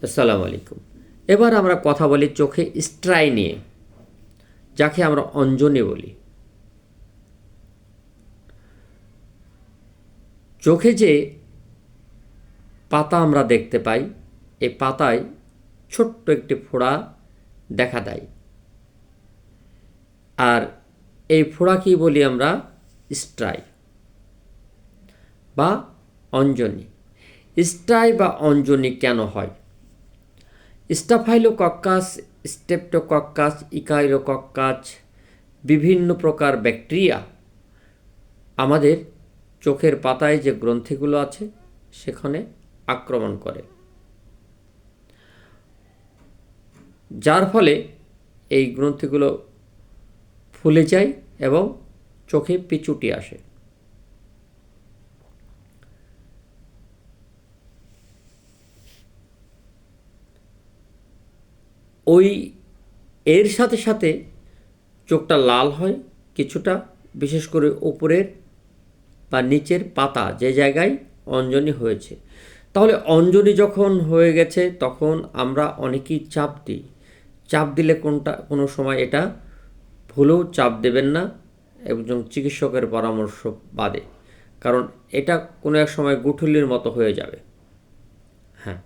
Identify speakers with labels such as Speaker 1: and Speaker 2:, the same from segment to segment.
Speaker 1: আসসালামু আলাইকুম। এবার আমরা কথা বলি চোখে স্ট্রাই নিয়ে, যাকে আমরা অঞ্জনি বলি। চোখে যে পাতা আমরা দেখতে পাই, এই পাতায় ছোট্ট একটি ফোঁড়া দেখা দেয়, আর এই ফোঁড়াকেই বলি আমরা স্ট্রাই বা অঞ্জনি। স্ট্রাই বা অঞ্জনি কেন হয়? স্টাফাইলোকক্কাস, স্ট্রেপ্টোকক্কাস, ইকাইরোকক্কাস বিভিন্ন প্রকার ব্যাকটেরিয়া আমাদের চোখের পাতায় যে গ্রন্থিগুলো আছে সেখানে আক্রমণ করে, যার ফলে এই গ্রন্থিগুলো ফুলে যায় এবং চোখে পিচুটি আসে। এর সাথে সাথে চোখটা লাল হয় কিছুটা, বিশেষ করে উপরের বা নিচের পাতা যে জায়গায় অঞ্জনি হয়েছে। তাহলে অঞ্জনি যখন হয়ে গেছে তখন আমরা অনেকেই চাপ দিই। চাপ দিলে কোনো সময় এটা ভুলেও চাপ দেবেন না একজন চিকিৎসকের পরামর্শ বাদে, কারণ এটা কোনো এক সময় গুঠুলির মতো হয়ে যাবে। হ্যাঁ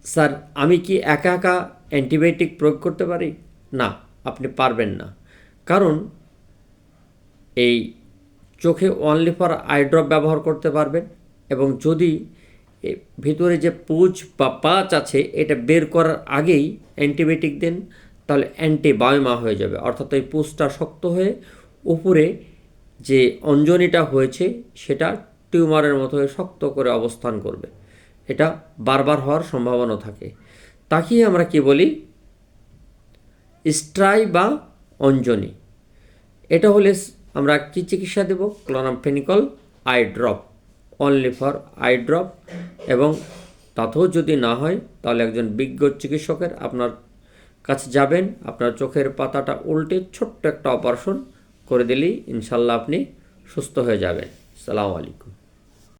Speaker 1: স্যার, আমি কি একা একা অ্যান্টিবায়োটিক প্রয়োগ করতে পারি? না, আপনি পারবেন না। কারণ এই চোখে অনলি ফর আই ড্রপ ব্যবহার করতে পারবেন, এবং যদি ভিতরে যে পুঁজ বা পাঁচ আছে এটা বের করার আগেই অ্যান্টিবায়োটিক দেন, তাহলে অ্যান্টিবায়োমা হয়ে যাবে, অর্থাৎ ওই পুঁজটা শক্ত হয়ে উপরে যে অঞ্জনিটা হয়েছে সেটা টিউমারের মতো হয়ে শক্ত করে অবস্থান করবে। এটা বারবার হওয়ার সম্ভাবনা থাকে। তাকেই আমরা কি বলি? স্ট্রাই বা অঞ্জনি। এটা হলে আমরা কি চিকিৎসা দেব? Chloramphenicol eye drop, only for eye drop. এবং তাতেও যদি না হয় তাহলে একজন বিজ্ঞ চিকিৎসকের আপনার কাছে যাবেন, আপনার চোখের পাতাটা উল্টে ছোট্ট একটা অপারেশন করে দিলেই ইনশাল্লাহ আপনি সুস্থ হয়ে যাবেন। আসসালামু আলাইকুম।